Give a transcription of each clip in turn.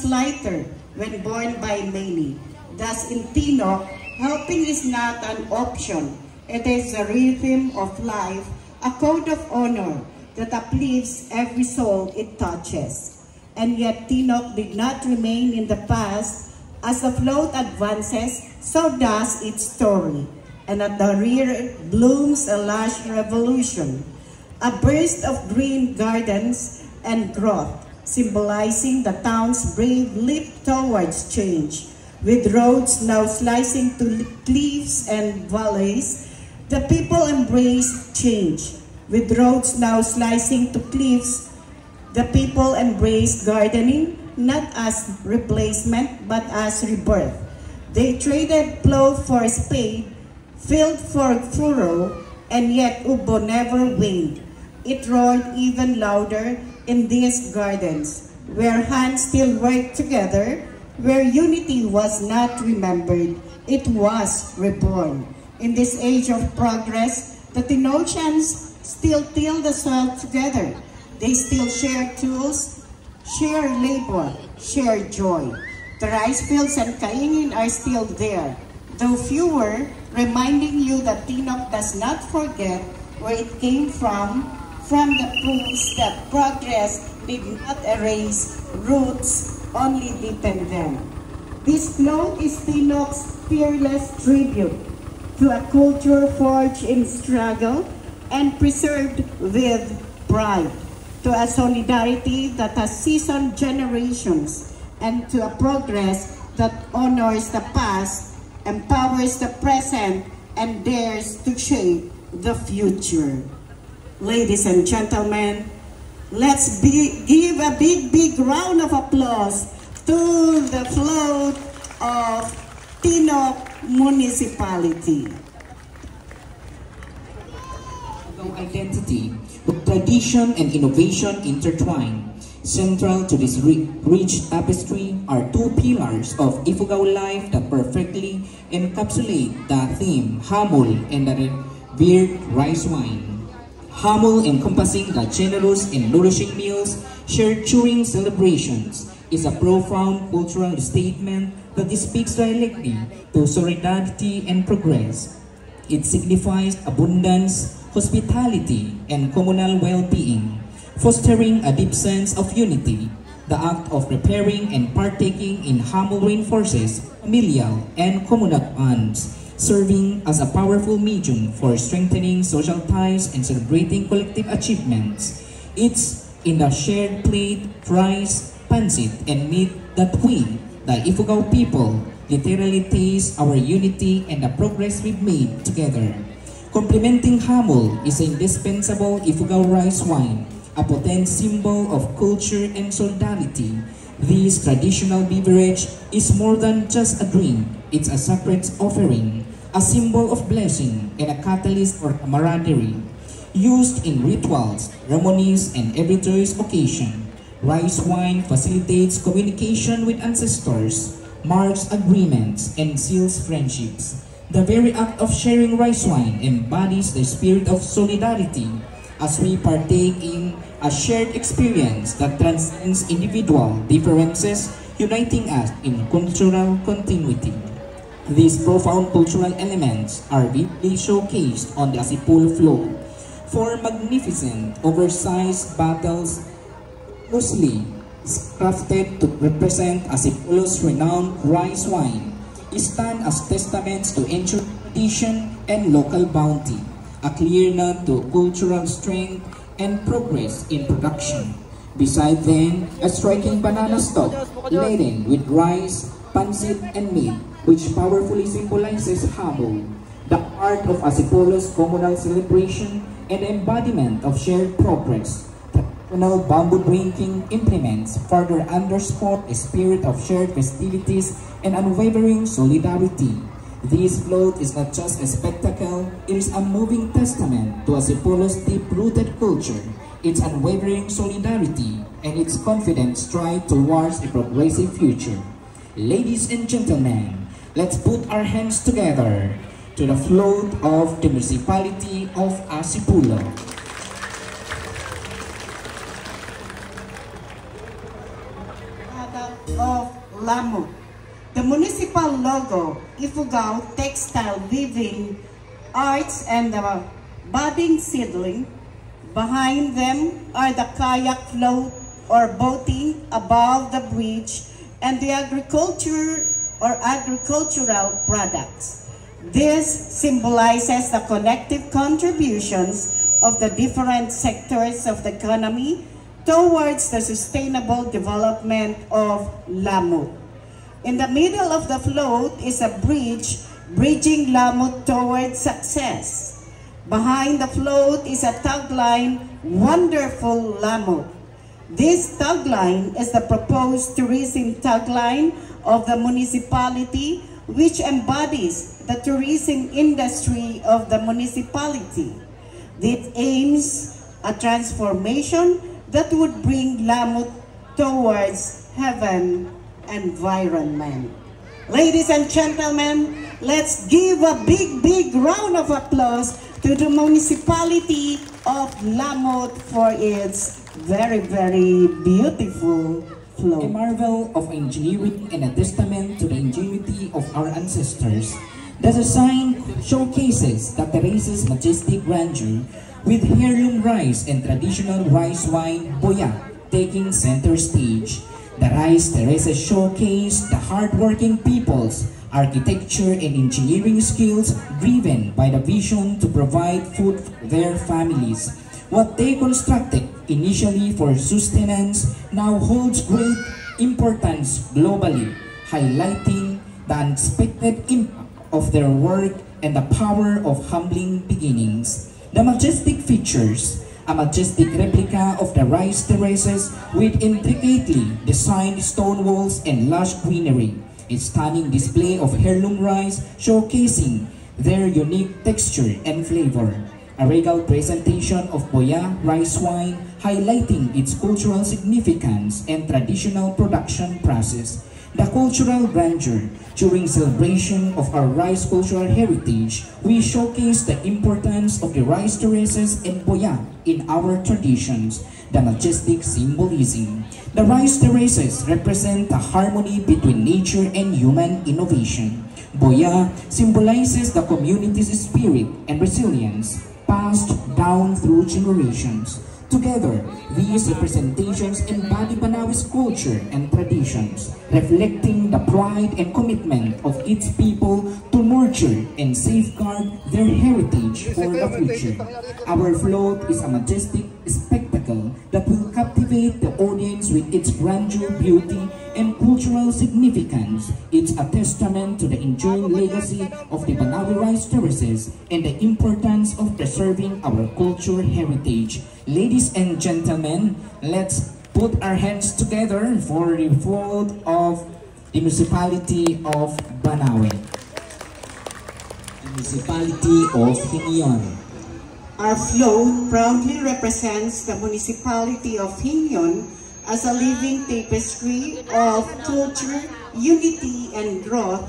lighter when borne by many. Thus in Tinok, helping is not an option. It is a rhythm of life, a code of honor that uplifts every soul it touches. And yet Tinok did not remain in the past. As the float advances, so does its story. And at the rear blooms a lush revolution, a burst of green gardens and growth, symbolizing the town's brave leap towards change. With roads now slicing to cliffs and valleys, the people embrace change. With roads now slicing to cliffs, the people embrace gardening, not as replacement, but as rebirth. They traded plow for spade, field for furrow, and yet Ubo never waned. It roared even louder in these gardens, where hands still worked together, where unity was not remembered, it was reborn. In this age of progress, the Tinochans still till the soil together. They still share tools, share labor, share joy. The rice fields and kaingin are still there, though fewer, reminding you that Tinok does not forget where it came from the proofs that progress did not erase roots, only deepen them. This float is Tinok's fearless tribute to a culture forged in struggle and preserved with pride, to a solidarity that has seasoned generations, and to a progress that honors the past, empowers the present, and dares to shape the future. Ladies and gentlemen, let's give a big round of applause to the float of Tinok Municipality. Identity, with tradition and innovation intertwined. Central to this rich tapestry are two pillars of Ifugao life that perfectly encapsulate the theme Hamul and the revered rice wine. Hamul, encompassing the generous and nourishing meals shared during celebrations, is a profound cultural statement that speaks directly to solidarity and progress. It signifies abundance, hospitality, and communal well-being, fostering a deep sense of unity. The act of preparing and partaking in Hamul reinforces familial and communal bonds, serving as a powerful medium for strengthening social ties and celebrating collective achievements. It's in the shared plate, rice, pancit, and meat that we, the Ifugao people, literally taste our unity and the progress we've made together. Complementing Hamul is an indispensable Ifugao rice wine, a potent symbol of culture and solidarity. This traditional beverage is more than just a drink, it's a sacred offering, a symbol of blessing, and a catalyst for camaraderie. Used in rituals, ceremonies, and everyday occasion, rice wine facilitates communication with ancestors, marks agreements, and seals friendships. The very act of sharing rice wine embodies the spirit of solidarity as we partake in a shared experience that transcends individual differences, uniting us in cultural continuity. These profound cultural elements are vividly showcased on the Asipul float. Four magnificent, oversized bottles, loosely crafted to represent Asipul's renowned rice wine, stand as testaments to ancient tradition and local bounty, a clear nod to cultural strength and progress in production. Beside them, a striking banana stalk laden with rice, pancit, and meat, which powerfully symbolizes Hamul, the art of Asipolo's communal celebration and embodiment of shared progress. Traditional bamboo drinking implements further underscore a spirit of shared festivities and unwavering solidarity. This float is not just a spectacle, it is a moving testament to Asipolo's deep-rooted culture, its unwavering solidarity, and its confident stride towards a progressive future. Ladies and gentlemen, let's put our hands together to the float of the municipality of Asipulo. of Lamut. The municipal logo, Ifugao Textile Weaving Arts and the budding seedling. Behind them are the kayak float or boating above the bridge and the agriculture or agricultural products. This symbolizes the collective contributions of the different sectors of the economy towards the sustainable development of Lamut. In the middle of the float is a bridge bridging Lamut towards success. Behind the float is a tagline, Wonderful Lamut. This tagline is the proposed tourism tagline of the municipality, which embodies the tourism industry of the municipality. This aims a transformation that would bring Lamut towards heaven environment. Ladies and gentlemen, let's give a big round of applause to the municipality of Lamut for its very beautiful float. A marvel of engineering and a testament to the ingenuity of our ancestors. The design showcases the terrace's majestic grandeur with heirloom rice and traditional rice wine boya taking center stage. The rice terraces showcase the hard-working people's architecture and engineering skills driven by the vision to provide food for their families. What they constructed initially for sustenance now holds great importance globally, highlighting the unexpected impact of their work and the power of humbling beginnings. The majestic features a majestic replica of the rice terraces with intricately designed stone walls and lush greenery. A stunning display of heirloom rice showcasing their unique texture and flavor. A regal presentation of boya rice wine highlighting its cultural significance and traditional production process. The cultural grandeur. During celebration of our rice cultural heritage, we showcase the importance of the rice terraces and boya in our traditions, the majestic symbolism. The rice terraces represent the harmony between nature and human innovation. Boya symbolizes the community's spirit and resilience, passed down through generations. Together, these representations embody Banawi's culture and traditions, reflecting the pride and commitment of its people to nurture and safeguard their heritage for the future. Our float is a majestic spectacle that will captivate the audience with its grandeur, beauty, and cultural significance. It's a testament to the enduring legacy of the Banawi rice terraces and the importance of preserving our cultural heritage. Ladies and gentlemen, let's put our hands together for the float of the municipality of Banawi. The municipality of Hingyon. Our float proudly represents the municipality of Hingyon as a living tapestry of culture, unity, and growth,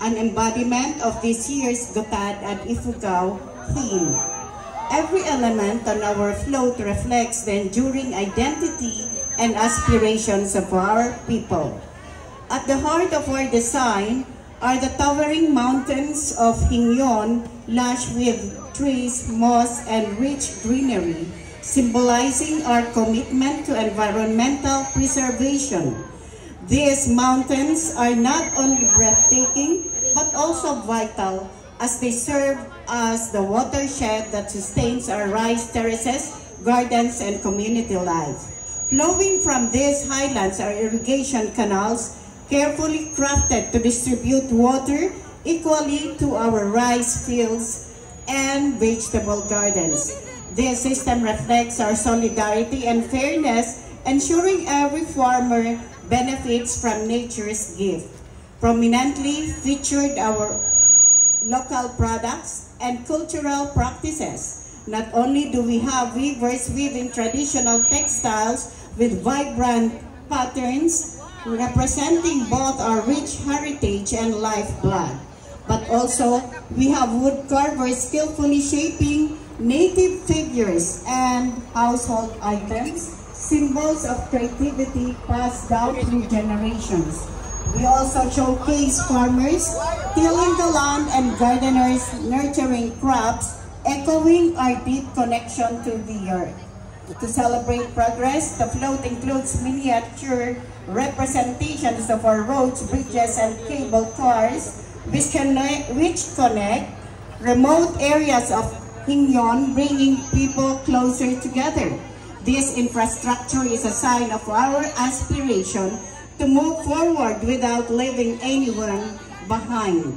an embodiment of this year's Gotad at Ifugao theme. Every element on our float reflects the enduring identity and aspirations of our people. At the heart of our design are the towering mountains of Hingyon, lush with trees, moss, and rich greenery, symbolizing our commitment to environmental preservation. These mountains are not only breathtaking, but also vital as they serve as the watershed that sustains our rice terraces, gardens, and community life. Flowing from these highlands are irrigation canals, carefully crafted to distribute water equally to our rice fields and vegetable gardens. This system reflects our solidarity and fairness, ensuring every farmer benefits from nature's gift. Prominently featured our local products and cultural practices. Not only do we have weavers weaving traditional textiles with vibrant patterns representing both our rich heritage and lifeblood, but also we have wood carvers skillfully shaping native figures and household items symbols of creativity passed down through generations. We also showcase farmers tilling the land and gardeners nurturing crops, echoing our deep connection to the earth. To celebrate progress, the float includes miniature representations of our roads, bridges, and cable cars, which connect remote areas of Hingyon, bringing people closer together. This infrastructure is a sign of our aspiration to move forward without leaving anyone behind.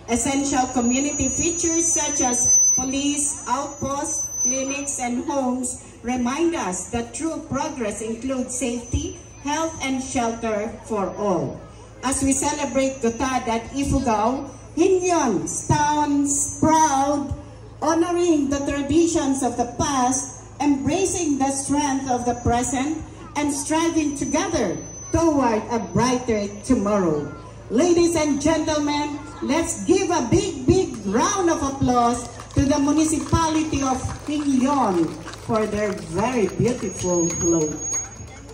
Essential community features such as police, outposts, clinics, and homes remind us that true progress includes safety, health, and shelter for all. As we celebrate Gotad at Ifugao, Hingyon stands proud, honoring the traditions of the past, embracing the strength of the present, and striving together toward a brighter tomorrow. Ladies and gentlemen, let's give a big round of applause to the municipality of Hingyon for their very beautiful float.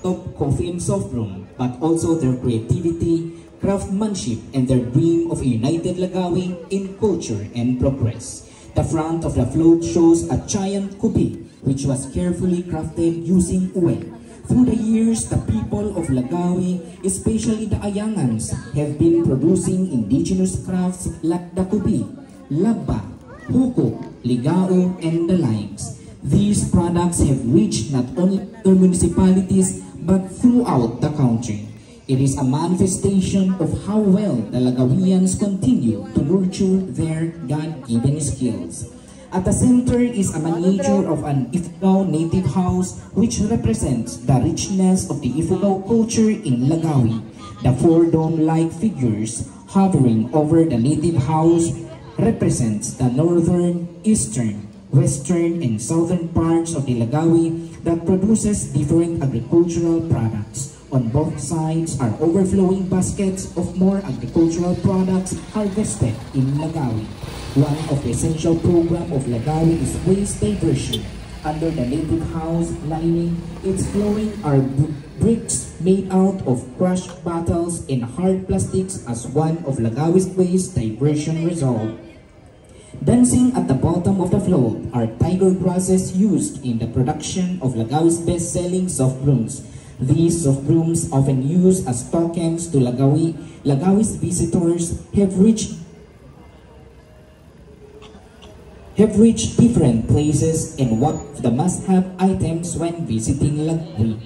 Of coffee and soft room, but also their creativity, craftsmanship, and their dream of a united Lagawi in culture and progress. The front of the float shows a giant kubi, which was carefully crafted using uwe. Through the years, the people of Lagawi, especially the Ayangans, have been producing indigenous crafts like the kubi, labba, hukok, ligao, and the likes. These products have reached not only other municipalities but throughout the country. It is a manifestation of how well the Lagawians continue to nurture their God-given skills. At the center is a miniature of an Ifugao native house which represents the richness of the Ifugao culture in Lagawi. The four dome-like figures hovering over the native house represents the northern, eastern, western, and southern parts of the Lagawi that produces different agricultural products. On both sides are overflowing baskets of more agricultural products harvested in Lagawi. One of the essential programs of Lagawi is waste diversion. Under the native house lining, its flooring are bricks made out of crushed bottles and hard plastics as one of Lagawi's waste diversion result. Dancing at the bottom of the float are tiger grasses used in the production of Lagawi's best-selling soft brooms. These soft brooms, often used as tokens to Lagawi's visitors, have reached different places and one of the must-have items when visiting Lagawi.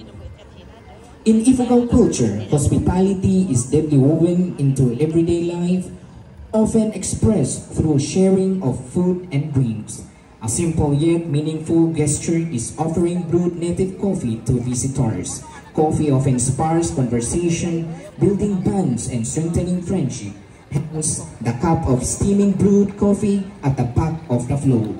In Ifugao culture, hospitality is deeply woven into everyday life, often expressed through sharing of food and drinks. A simple yet meaningful gesture is offering brewed native coffee to visitors. Coffee often sparks conversation, building bonds and strengthening friendship. Hence, the cup of steaming brewed coffee at the back of the float.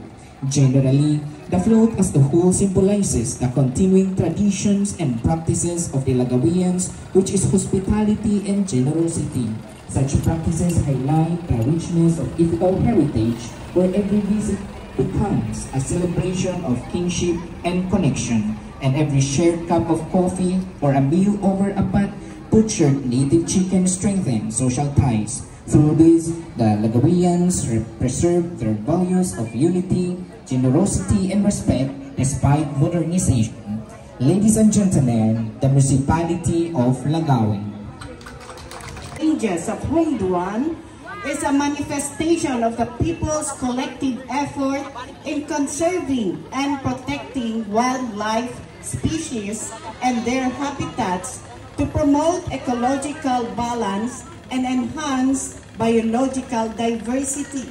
Generally, the float as a whole symbolizes the continuing traditions and practices of the Lagawians, which is hospitality and generosity. Such practices highlight the richness of Ifugao heritage, where every visit becomes a celebration of kinship and connection, and every shared cup of coffee or a meal over a pot butchered native chicken strengthens social ties. Through this, the Lagawians preserve their values of unity, generosity, and respect despite modernization. Ladies and gentlemen, the municipality of Lagawi. Ranges of Hongduan is a manifestation of the people's collective effort in conserving and protecting wildlife species and their habitats to promote ecological balance and enhance biological diversity.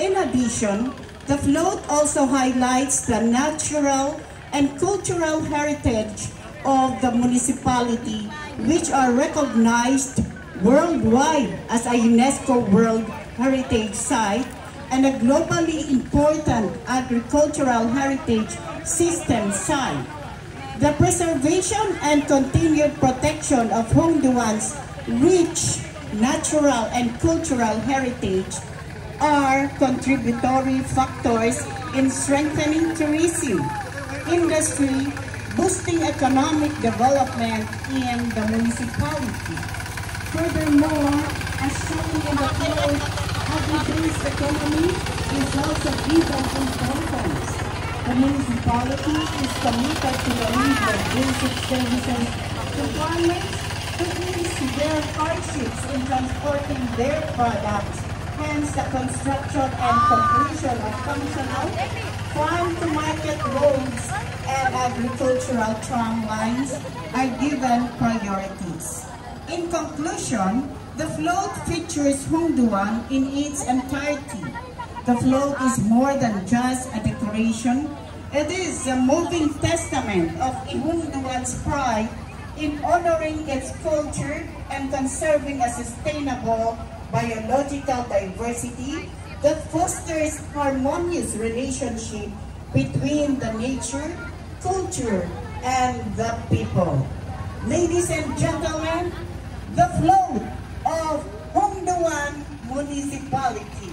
In addition, the float also highlights the natural and cultural heritage of the municipality, which are recognized worldwide as a UNESCO World Heritage Site and a globally important agricultural heritage system site. The preservation and continued protection of Hongduan's rich natural and cultural heritage are contributory factors in strengthening tourism industry, boosting economic development in the municipality. Furthermore, as shown in the float, agri-based economy is also given importance. The municipality is committed to deliver basic services to farmers to ease their hardships in transporting their products. Hence, the construction and completion of functional farm-to-market roads and agricultural tram lines are given priorities. In conclusion, the float features Hongduan in its entirety. The float is more than just a decoration. It is a moving testament of Hongduan's pride in honoring its culture and conserving a sustainable biological diversity that fosters harmonious relationship between the nature, culture, and the people. Ladies and gentlemen, the float of Hongduan Municipality.